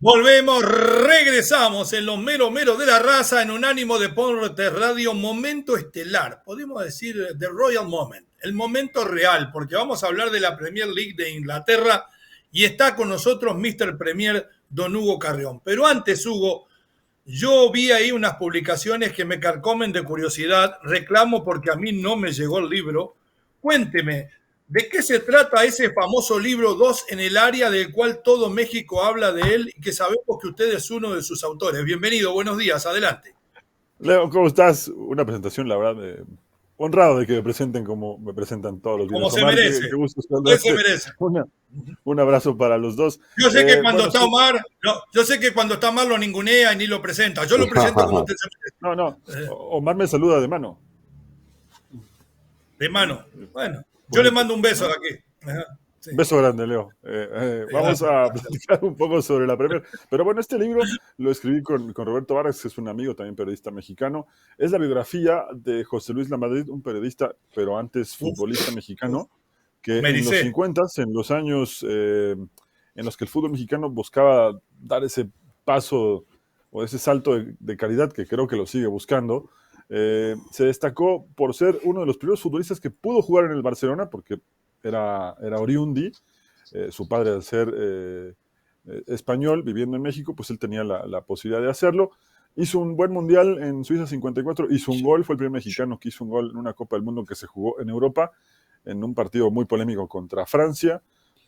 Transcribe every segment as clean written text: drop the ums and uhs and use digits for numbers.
Volvemos, regresamos en los meros de la raza en Unánimo Deportes Radio, momento estelar, podemos decir The Royal Moment, el momento real, porque vamos a hablar de la Premier League de Inglaterra y está con nosotros Mr. Premier Don Hugo Carrión. Pero antes, Hugo, yo vi ahí unas publicaciones que me carcomen de curiosidad, reclamo porque a mí no me llegó el libro. Cuénteme, ¿de qué se trata ese famoso libro 2 en el área del cual todo México habla de él y que sabemos que usted es uno de sus autores? Bienvenido, buenos días, adelante. Leo, ¿cómo estás? Una presentación, la verdad, honrado de que me presenten como me presentan todos los Como videos. se Omar, merece, qué gusto usted se saludarte. merece. Un abrazo para los dos. Yo sé que cuando Bueno, está sí. Omar, no, yo sé que cuando está Omar lo ningunea y ni lo presenta. Yo lo presento como usted se No, merece. Omar me saluda de mano. De mano. Bueno, yo le Bonito, mando un beso de ¿no? aquí. Ajá, sí. Beso grande, Leo. Vamos Gracias, a gracias. platicar un poco sobre la Premier. Pero bueno, este libro lo escribí con Roberto Vargas, que es un amigo, también periodista mexicano. Es la biografía de José Luis Lamadrid, un periodista, pero antes Uf, futbolista uf, mexicano, que me en los ericé. 50, en los años en los que el fútbol mexicano buscaba dar ese paso o ese salto de calidad que creo que lo sigue buscando, se destacó por ser uno de los primeros futbolistas que pudo jugar en el Barcelona, porque era oriundi. Su padre, al ser español, viviendo en México, pues él tenía la posibilidad de hacerlo. Hizo un buen mundial en Suiza 54, hizo un gol, fue el primer mexicano que hizo un gol en una Copa del Mundo que se jugó en Europa, en un partido muy polémico contra Francia.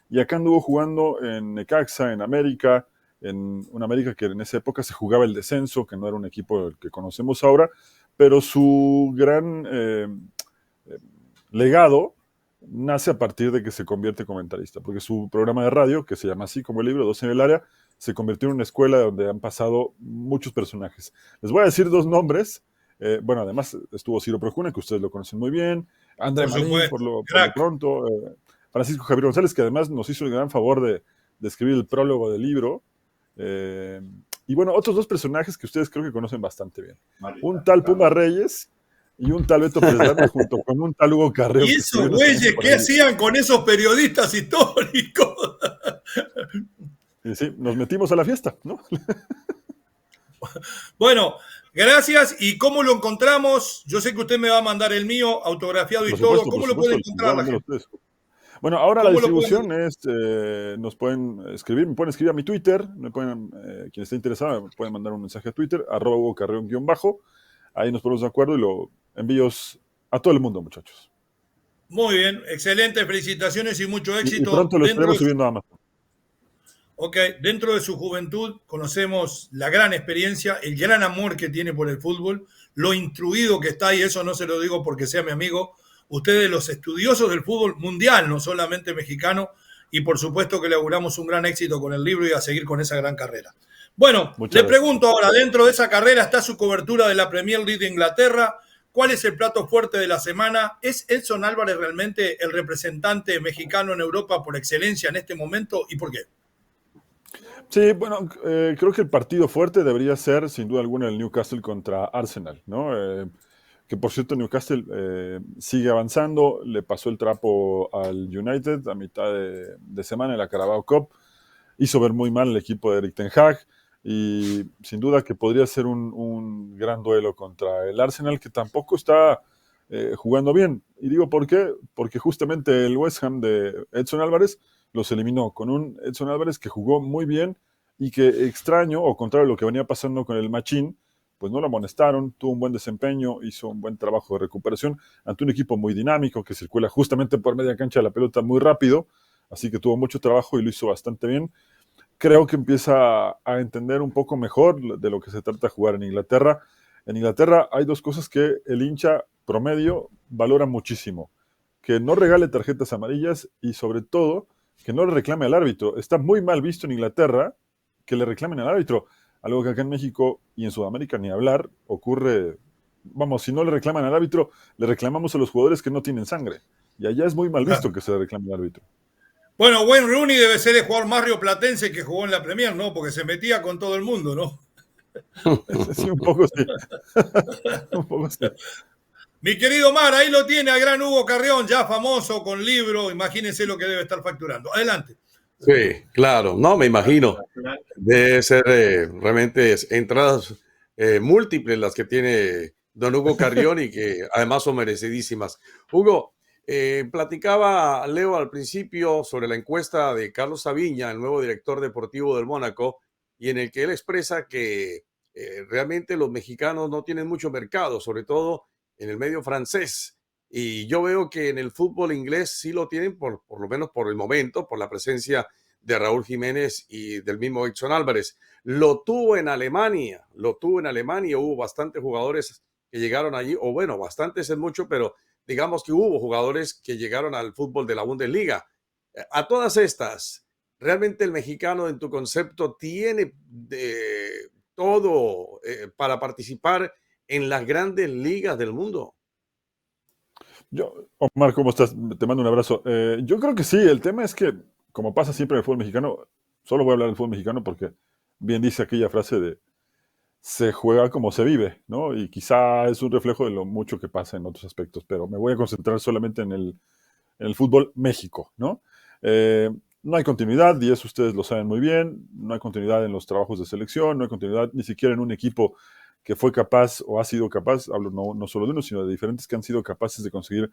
Y acá anduvo jugando en Necaxa, en América, en una América que en esa época se jugaba el descenso, que no era un equipo el que conocemos ahora, pero su gran legado nace a partir de que se convierte en comentarista, porque su programa de radio, que se llama así como el libro, 12 en el área, se convirtió en una escuela donde han pasado muchos personajes. Les voy a decir dos nombres. Bueno, además estuvo Ciro Procuna, que ustedes lo conocen muy bien, André Por Marín, supuesto. por lo Crack. pronto, Francisco Javier González, que además nos hizo el gran favor de escribir el prólogo del libro. Eh, y bueno, otros dos personajes que ustedes creo que conocen bastante bien. Un tal Puma Reyes y un tal Beto Pérez Landa, junto con un tal Hugo Carreón ¿Y que esos estuvieron también güeyes por qué ahí. hacían con esos periodistas históricos? Y sí, nos metimos a la fiesta, ¿no? Bueno, gracias. ¿Y cómo lo encontramos? Yo sé que usted me va a mandar el mío, autografiado y todo. Por ¿Cómo lo puede supuesto, les voy encontrar a la mandar a gente? ustedes. Bueno, ahora la ¿Cómo lo pueden distribución es, nos pueden escribir, me pueden escribir a mi Twitter, quien esté interesado, me pueden mandar un mensaje a Twitter, @Hugo Carreón _, ahí nos ponemos de acuerdo y lo envíos a todo el mundo, muchachos. Muy bien, excelente, felicitaciones y mucho Y éxito. pronto lo estaremos subiendo a Amazon. Ok, dentro de su juventud conocemos la gran experiencia, el gran amor que tiene por el fútbol, lo instruido que está, y eso no se lo digo porque sea mi amigo, ustedes los estudiosos del fútbol mundial, no solamente mexicano, y por supuesto que le auguramos un gran éxito con el libro y a seguir con esa gran carrera. Bueno, Muchas le gracias. pregunto ahora, dentro de esa carrera está su cobertura de la Premier League de Inglaterra. ¿Cuál es el plato fuerte de la semana? ¿Es Edson Álvarez realmente el representante mexicano en Europa por excelencia en este momento y por qué? Sí, bueno, creo que el partido fuerte debería ser, sin duda alguna, el Newcastle contra Arsenal, ¿no? Que por cierto, Newcastle sigue avanzando, le pasó el trapo al United a mitad de semana en la Carabao Cup, hizo ver muy mal el equipo de Erik ten Hag y sin duda que podría ser un gran duelo contra el Arsenal, que tampoco está jugando bien. Y digo, ¿por qué? Porque justamente el West Ham de Edson Álvarez los eliminó con un Edson Álvarez que jugó muy bien y que extraño, o contrario a lo que venía pasando con el Machín, pues no lo amonestaron, tuvo un buen desempeño, hizo un buen trabajo de recuperación ante un equipo muy dinámico que circula justamente por media cancha de la pelota muy rápido, así que tuvo mucho trabajo y lo hizo bastante bien. Creo que empieza a entender un poco mejor de lo que se trata de jugar en Inglaterra. En Inglaterra hay dos cosas que el hincha promedio valora muchísimo: que no regale tarjetas amarillas y sobre todo que no le reclame al árbitro. Está muy mal visto en Inglaterra que le reclamen al árbitro, algo que acá en México y en Sudamérica ni hablar ocurre. Vamos, si no le reclaman al árbitro, le reclamamos a los jugadores que no tienen sangre. Y allá es muy mal visto que se le reclame al árbitro. Bueno, Wayne Rooney debe ser el jugador más rioplatense que jugó en la Premier, ¿no? Porque se metía con todo el mundo, ¿no? Sí, un poco sí. Un poco sí. Mi querido Mar, ahí lo tiene al gran Hugo Carrión, ya famoso con libro. Imagínense lo que debe estar facturando. Adelante. Sí, claro, no, me imagino. Debe ser realmente entradas múltiples las que tiene don Hugo Carrión y que además son merecidísimas. Hugo, platicaba Leo al principio sobre la encuesta de Carlos Sabiña, el nuevo director deportivo del Mónaco, y en el que él expresa que realmente los mexicanos no tienen mucho mercado, sobre todo en el medio francés. Y yo veo que en el fútbol inglés sí lo tienen, por lo menos por el momento, por la presencia de Raúl Jiménez y del mismo Edson Álvarez. Lo tuvo en Alemania, hubo bastantes jugadores que llegaron allí, o bueno, bastantes es mucho, pero digamos que hubo jugadores que llegaron al fútbol de la Bundesliga. A todas estas, ¿realmente el mexicano en tu concepto tiene todo para participar en las grandes ligas del mundo? Omar, ¿cómo estás? Te mando un abrazo. Yo creo que sí, el tema es que, como pasa siempre en el fútbol mexicano, solo voy a hablar del fútbol mexicano porque bien dice aquella frase de se juega como se vive, ¿no? Y quizá es un reflejo de lo mucho que pasa en otros aspectos, pero me voy a concentrar solamente en el fútbol México, ¿no? Eh, no hay continuidad, y eso ustedes lo saben muy bien, no hay continuidad en los trabajos de selección, no hay continuidad ni siquiera en un equipo que fue capaz o ha sido capaz, hablo no solo de uno, sino de diferentes que han sido capaces de conseguir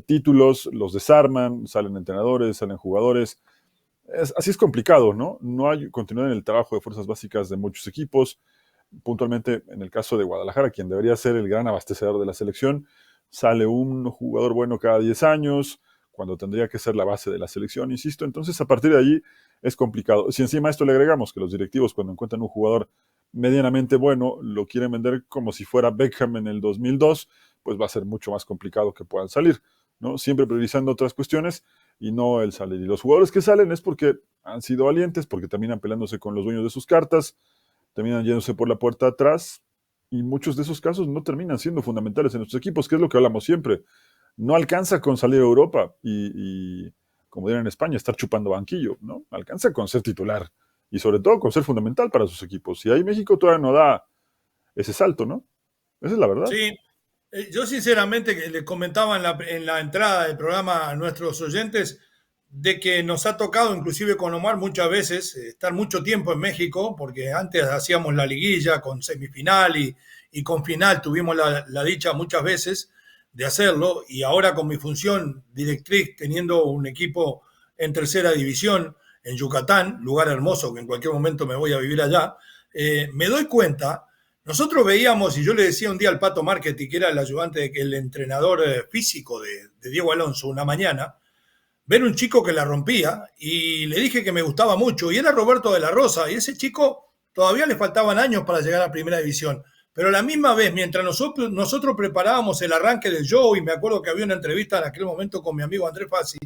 títulos, los desarman, salen entrenadores, salen jugadores. Así es complicado, ¿no? No hay continuidad en el trabajo de fuerzas básicas de muchos equipos. Puntualmente, en el caso de Guadalajara, quien debería ser el gran abastecedor de la selección, sale un jugador bueno cada 10 años, cuando tendría que ser la base de la selección, insisto. Entonces, a partir de allí es complicado. Si encima a esto le agregamos que los directivos, cuando encuentran un jugador medianamente bueno, lo quieren vender como si fuera Beckham en el 2002, pues va a ser mucho más complicado que puedan salir, ¿no? Siempre priorizando otras cuestiones y no el salir. Y los jugadores que salen es porque han sido valientes, porque terminan peleándose con los dueños de sus cartas, terminan yéndose por la puerta atrás, y muchos de esos casos no terminan siendo fundamentales en nuestros equipos, que es lo que hablamos siempre. No alcanza con salir a Europa y como dirán en España, estar chupando banquillo, ¿no? Alcanza con ser titular y sobre todo con ser fundamental para sus equipos. Y ahí México todavía no da ese salto, ¿no? Esa es la verdad. Sí, yo sinceramente que les comentaba en la entrada del programa a nuestros oyentes de que nos ha tocado, inclusive con Omar, muchas veces estar mucho tiempo en México, porque antes hacíamos la liguilla con semifinal y con final, tuvimos la dicha muchas veces de hacerlo, y ahora con mi función directriz, teniendo un equipo en tercera división en Yucatán, lugar hermoso que en cualquier momento me voy a vivir allá, me doy cuenta. Nosotros veíamos, y yo le decía un día al Pato Marchetti, que era el ayudante, el entrenador físico de Diego Alonso, una mañana, ver un chico que la rompía, y le dije que me gustaba mucho, y era Roberto de la Rosa, y ese chico todavía le faltaban años para llegar a primera división. Pero a la misma vez, mientras nosotros preparábamos el arranque del show, y me acuerdo que había una entrevista en aquel momento con mi amigo Andrés Fassi,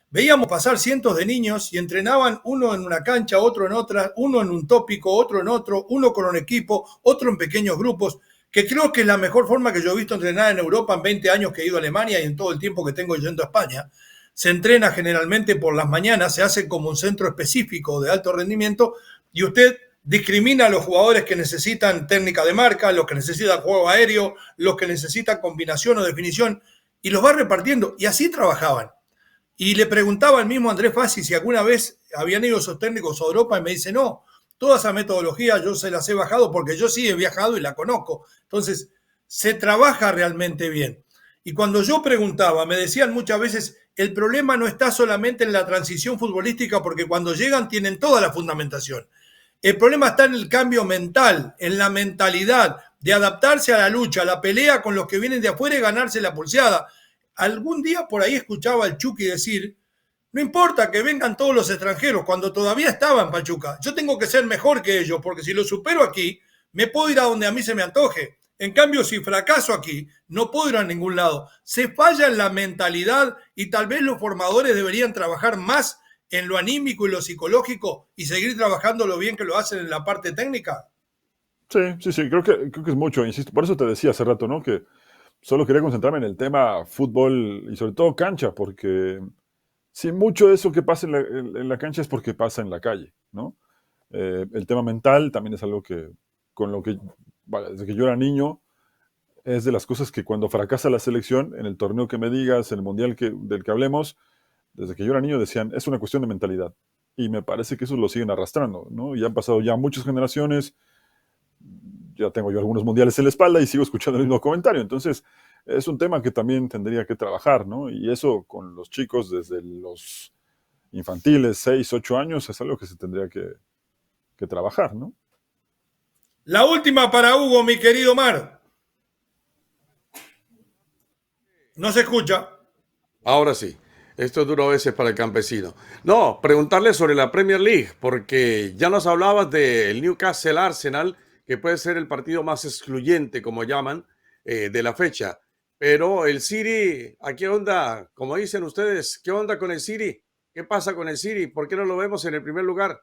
veíamos pasar cientos de niños y entrenaban uno en una cancha, otro en otra, uno en un tópico, otro en otro, uno con un equipo, otro en pequeños grupos, que creo que es la mejor forma que yo he visto entrenar en Europa en 20 años que he ido a Alemania y en todo el tiempo que tengo yendo a España. Se entrena generalmente por las mañanas, se hace como un centro específico de alto rendimiento y usted discrimina a los jugadores que necesitan técnica de marca, los que necesitan juego aéreo, los que necesitan combinación o definición, y los va repartiendo. Y así trabajaban. Y le preguntaba al mismo Andrés Fassi si alguna vez habían ido esos técnicos a Europa y me dice, no, toda esa metodología yo se las he bajado porque yo sí he viajado y la conozco. Entonces, se trabaja realmente bien. Y cuando yo preguntaba, me decían muchas veces, el problema no está solamente en la transición futbolística porque cuando llegan tienen toda la fundamentación. El problema está en el cambio mental, en la mentalidad de adaptarse a la lucha, a la pelea con los que vienen de afuera y ganarse la pulseada. Algún día por ahí escuchaba al Chucky decir, no importa que vengan todos los extranjeros, cuando todavía estaba en Pachuca, yo tengo que ser mejor que ellos, porque si lo supero aquí, me puedo ir a donde a mí se me antoje. En cambio, si fracaso aquí, no puedo ir a ningún lado. Se falla en la mentalidad y tal vez los formadores deberían trabajar más en lo anímico y lo psicológico y seguir trabajando lo bien que lo hacen en la parte técnica. Sí, creo que es mucho, insisto. Por eso te decía hace rato, ¿no? Que solo quería concentrarme en el tema fútbol y sobre todo cancha, porque si mucho de eso que pasa en la cancha es porque pasa en la calle, ¿no? El tema mental también es algo que, con lo que, vaya, desde que yo era niño, es de las cosas que cuando fracasa la selección, en el torneo que me digas, en el mundial del que hablemos, desde que yo era niño decían, es una cuestión de mentalidad. y me parece que eso lo siguen arrastrando, ¿no? Y han pasado ya muchas generaciones, ya tengo yo algunos mundiales en la espalda y sigo escuchando el mismo comentario. Entonces, es un tema que también tendría que trabajar, ¿no? Y eso con los chicos desde los infantiles, 6, 8 años, es algo que se tendría que trabajar, ¿no? La última para Hugo, mi querido Mar. No se escucha. Ahora sí, esto es duro a veces para el campesino. No, preguntarle sobre la Premier League, porque ya nos hablabas del Newcastle Arsenal, que puede ser el partido más excluyente, como llaman, de la fecha. Pero el City, ¿a qué onda? Como dicen ustedes, ¿qué onda con el City? ¿Qué pasa con el City? ¿Por qué no lo vemos en el primer lugar?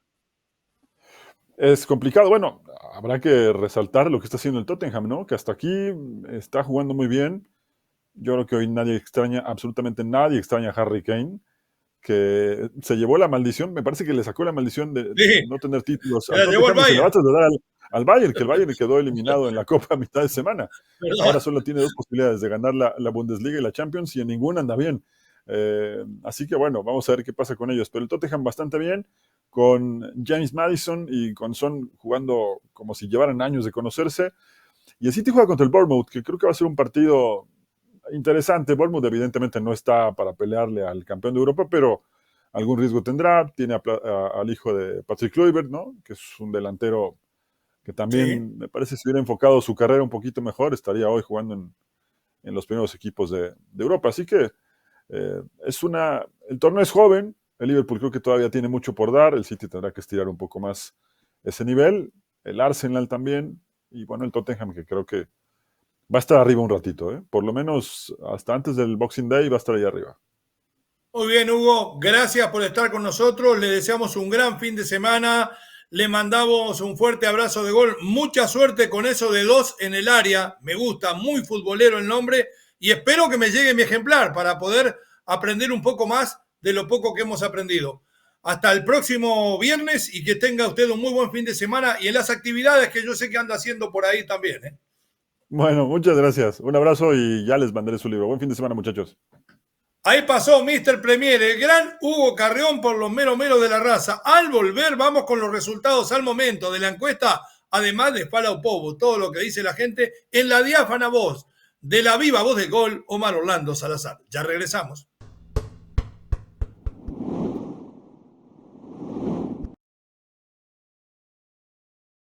Es complicado. Bueno, habrá que resaltar lo que está haciendo el Tottenham, ¿no? Que hasta aquí está jugando muy bien. Yo creo que hoy nadie extraña, absolutamente nadie extraña a Harry Kane, que se llevó la maldición, me parece que le sacó la maldición de Sí, no tener títulos se al la llevó al Tottenham y se le va a Bayern. trasladar al Bayern, que el Bayern quedó eliminado en la Copa a mitad de semana. Ahora ¿Verdad? solo tiene dos posibilidades de ganar la Bundesliga y la Champions y en ninguna anda bien. Así que bueno, vamos a ver qué pasa con ellos. Pero el Tottenham bastante bien, con James Maddison y con Son jugando como si llevaran años de conocerse. Y el City juega contra el Bournemouth, que creo que va a ser un partido interesante. Bournemouth evidentemente no está para pelearle al campeón de Europa, pero algún riesgo tendrá. Tiene al hijo de Patrick Kluivert, ¿no? Que es un delantero que Sí. también me parece si hubiera enfocado su carrera un poquito mejor, estaría hoy jugando en los primeros equipos de Europa. Así que el torneo es joven, el Liverpool creo que todavía tiene mucho por dar, el City tendrá que estirar un poco más ese nivel, el Arsenal también, y bueno, el Tottenham que creo que va a estar arriba un ratito, ¿eh? Por lo menos hasta antes del Boxing Day va a estar ahí arriba. Muy bien, Hugo. Gracias por estar con nosotros. Le deseamos un gran fin de semana. Le mandamos un fuerte abrazo de gol. Mucha suerte con eso de 2 en el área. Me gusta, muy futbolero el nombre. Y espero que me llegue mi ejemplar para poder aprender un poco más de lo poco que hemos aprendido. Hasta el próximo viernes y que tenga usted un muy buen fin de semana y en las actividades que yo sé que anda haciendo por ahí también, ¿eh? Bueno, muchas gracias. Un abrazo y ya les mandaré su libro. Buen fin de semana, muchachos. Ahí pasó Mr. Premier, el gran Hugo Carrión por los meros de la raza. Al volver vamos con los resultados al momento de la encuesta, además de Fala Povo, todo lo que dice la gente en la diáfana voz de la viva voz del gol, Omar Orlando Salazar. Ya regresamos.